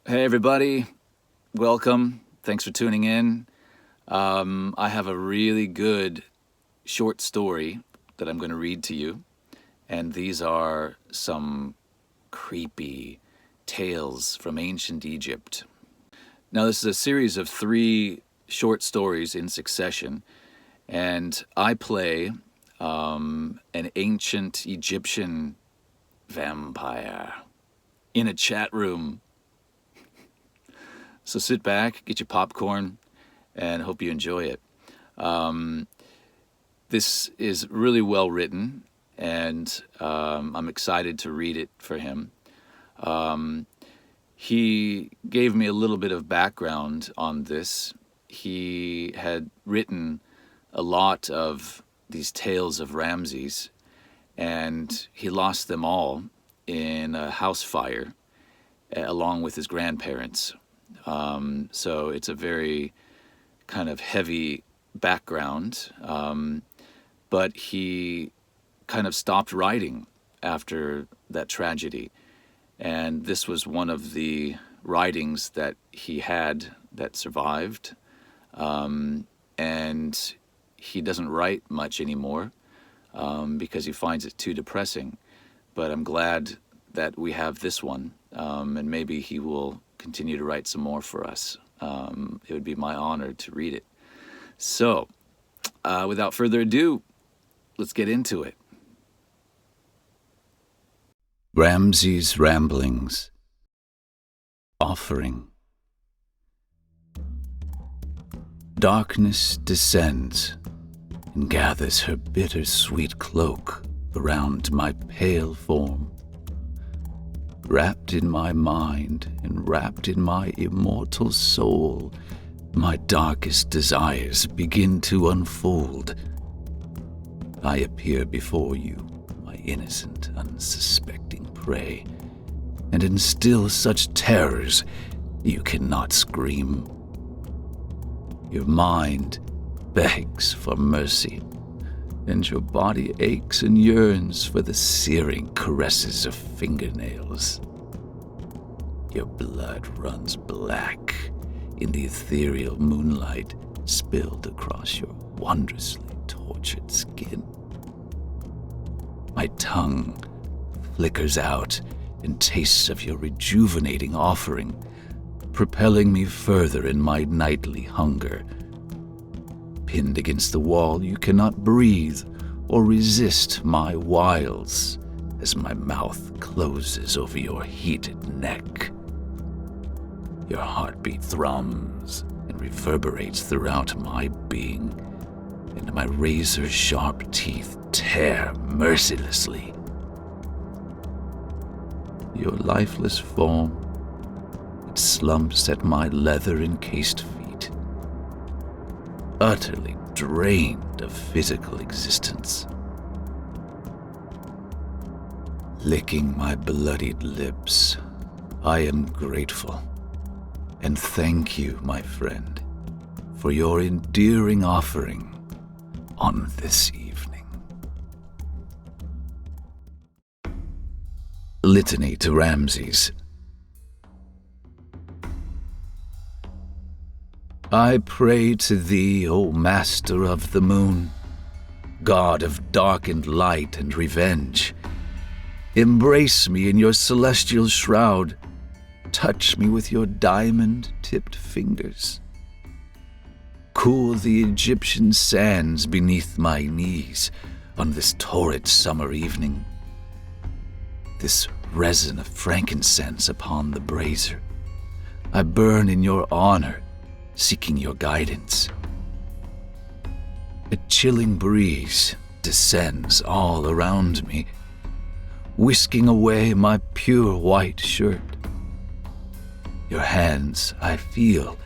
Hey everybody, welcome. Thanks for tuning in. I have a really good short story that I'm going to read to you, and these are some creepy tales from ancient Egypt. Now, this is a series of 3 short stories in succession, and I play an ancient Egyptian vampire in a chat room. So sit back, get your popcorn, and hope you enjoy it. This is really well written, and I'm excited to read it for him. He gave me a little bit of background on this. He had written a lot of these tales of Ramses, and he lost them all in a house fire along with his grandparents. So it's a very kind of heavy background, but he kind of stopped writing after that tragedy. And this was one of the writings that he had that survived. And he doesn't write much anymore because he finds it too depressing. But I'm glad that we have this one, and maybe he will continue to write some more for us. It would be my honor to read it. So, without further ado, let's get into it. Ramses' Ramblings. Offering. Darkness descends and gathers her bittersweet cloak around my pale form. Wrapped in my mind and wrapped in my immortal soul, my darkest desires begin to unfold. I appear before you, my innocent, unsuspecting prey, and instill such terrors you cannot scream. Your mind begs for mercy, and your body aches and yearns for the searing caresses of fingernails. Your blood runs black in the ethereal moonlight spilled across your wondrously tortured skin. My tongue flickers out and tastes of your rejuvenating offering, propelling me further in my nightly hunger. Pinned against the wall, you cannot breathe or resist my wiles as my mouth closes over your heated neck. Your heartbeat thrums and reverberates throughout my being, and my razor-sharp teeth tear mercilessly. Your lifeless form, it slumps at my leather-encased feet, utterly drained of physical existence. Licking my bloodied lips, I am grateful, and thank you, my friend, for your endearing offering on this evening. Litany to Ramses. I pray to thee, O Master of the Moon, God of darkened light and revenge. Embrace me in your celestial shroud. Touch me with your diamond-tipped fingers. Cool the Egyptian sands beneath my knees on this torrid summer evening. This resin of frankincense upon the brazier, I burn in your honor, seeking your guidance. A chilling breeze descends all around me, whisking away my pure white shirt. Your hands, I feel,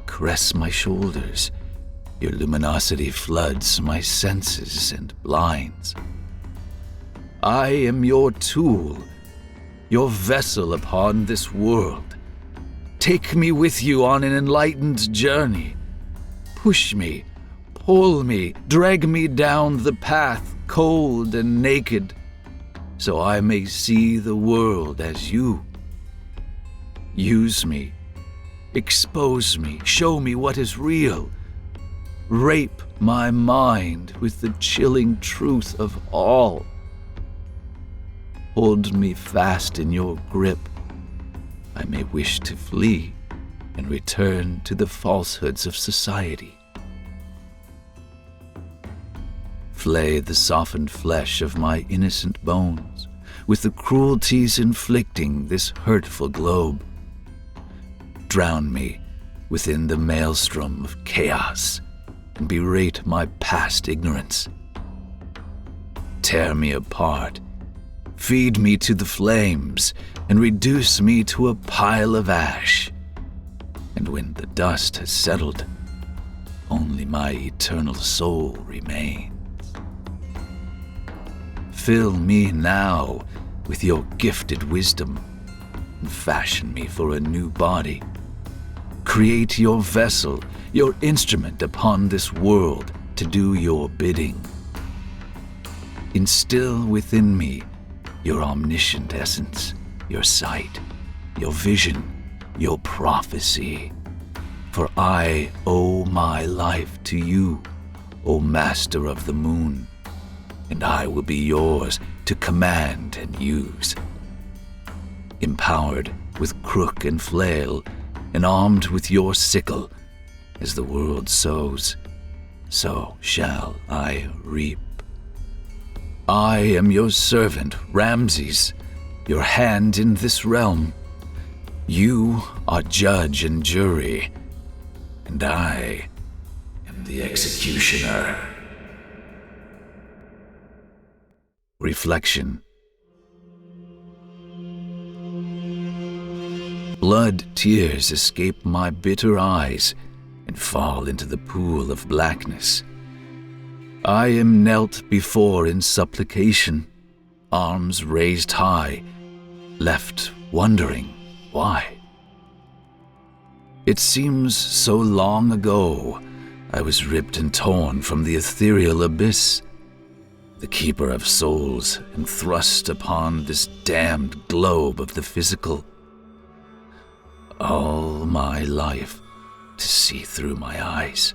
caress my shoulders. Your luminosity floods my senses and blinds. I am your tool, your vessel upon this world. Take me with you on an enlightened journey. Push me, pull me, drag me down the path, cold and naked, so I may see the world as you. Use me. Expose me. Show me what is real. Rape my mind with the chilling truth of all. Hold me fast in your grip. I may wish to flee and return to the falsehoods of society. Flay the softened flesh of my innocent bones with the cruelties inflicting this hurtful globe. Drown me within the maelstrom of chaos and berate my past ignorance. Tear me apart, feed me to the flames, and reduce me to a pile of ash. And when the dust has settled, only my eternal soul remains. Fill me now with your gifted wisdom and fashion me for a new body. Create your vessel, your instrument upon this world to do your bidding. Instill within me your omniscient essence, your sight, your vision, your prophecy. For I owe my life to you, O Master of the Moon, and I will be yours to command and use. Empowered with crook and flail, and armed with your sickle, as the world sows, so shall I reap. I am your servant, Ramses, your hand in this realm. You are judge and jury, and I am the executioner. Reflection. Blood tears escape my bitter eyes and fall into the pool of blackness. I am knelt before in supplication, arms raised high, left wondering why. It seems so long ago I was ripped and torn from the ethereal abyss, the keeper of souls, and thrust upon this damned globe of the physical. All my life to see through my eyes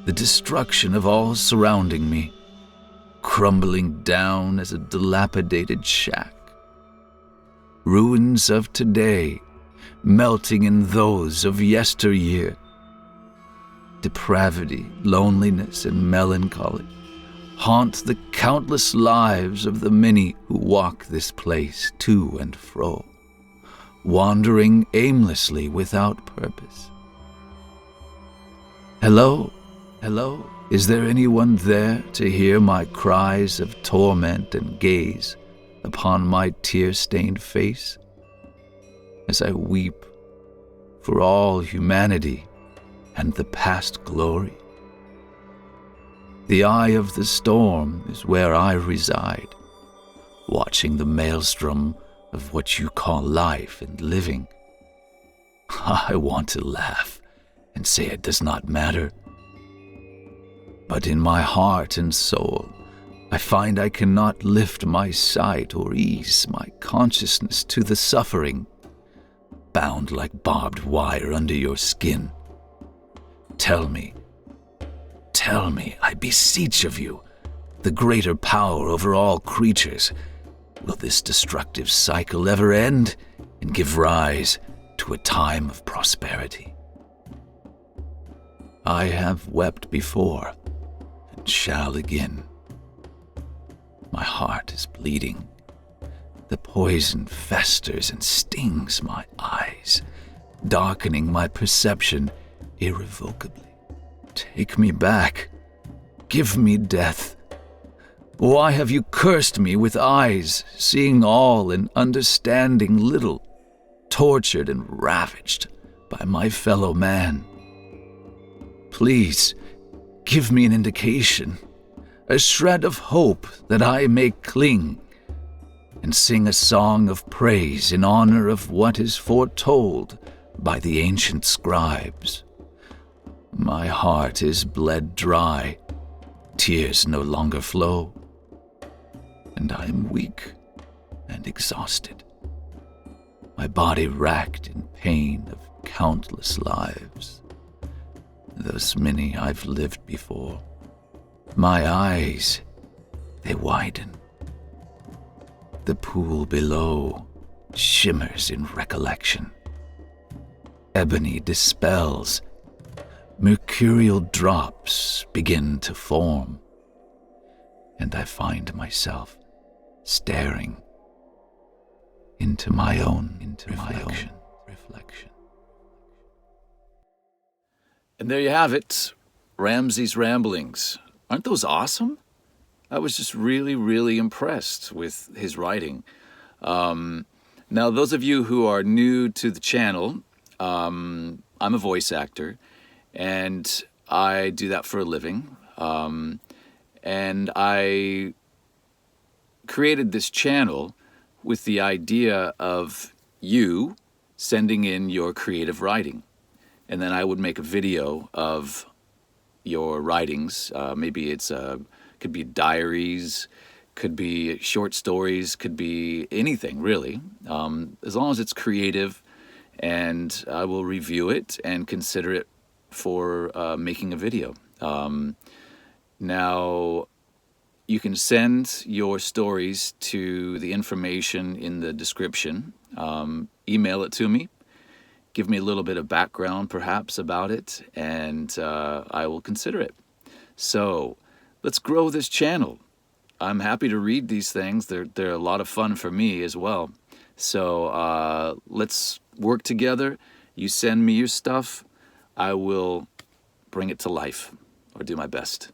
the destruction of all surrounding me, crumbling down as a dilapidated shack. Ruins of today melting in those of yesteryear. Depravity, loneliness, and melancholy haunt the countless lives of the many who walk this place to and fro, wandering aimlessly without purpose. Hello, hello, is there anyone there to hear my cries of torment and gaze upon my tear-stained face as I weep for all humanity and the past glory? The eye of the storm is where I reside, watching the maelstrom of what you call life and living. I want to laugh and say it does not matter. But in my heart and soul, I find I cannot lift my sight or ease my consciousness to the suffering, bound like barbed wire under your skin. Tell me, I beseech of you, the greater power over all creatures, will this destructive cycle ever end and give rise to a time of prosperity? I have wept before and shall again. My heart is bleeding. The poison festers and stings my eyes, darkening my perception irrevocably. Take me back. Give me death. Why have you cursed me with eyes, seeing all and understanding little, tortured and ravaged by my fellow man? Please, give me an indication, a shred of hope that I may cling and sing a song of praise in honor of what is foretold by the ancient scribes. My heart is bled dry, tears no longer flow, and I am weak and exhausted. my body racked in pain of countless lives, those many I've lived before. My eyes, they widen. The pool below shimmers in recollection. Ebony dispels, mercurial drops begin to form, and I find myself staring into my own reflection. And there you have it, Ramsey's Ramblings. Aren't those awesome? I was just really, really impressed with his writing. Now, those of you who are new to the channel, I'm a voice actor, and I do that for a living. And I created this channel with the idea of you sending in your creative writing. And then I would make a video of your writings. Maybe it's could be diaries, could be short stories, could be anything really, as long as it's creative, and I will review it and consider it for making a video. Now, you can send your stories to the information in the description. Email it to me. Give me a little bit of background, perhaps, about it, and I will consider it. So, let's grow this channel. I'm happy to read these things. They're a lot of fun for me as well. So let's work together. You send me your stuff. I will bring it to life, or do my best.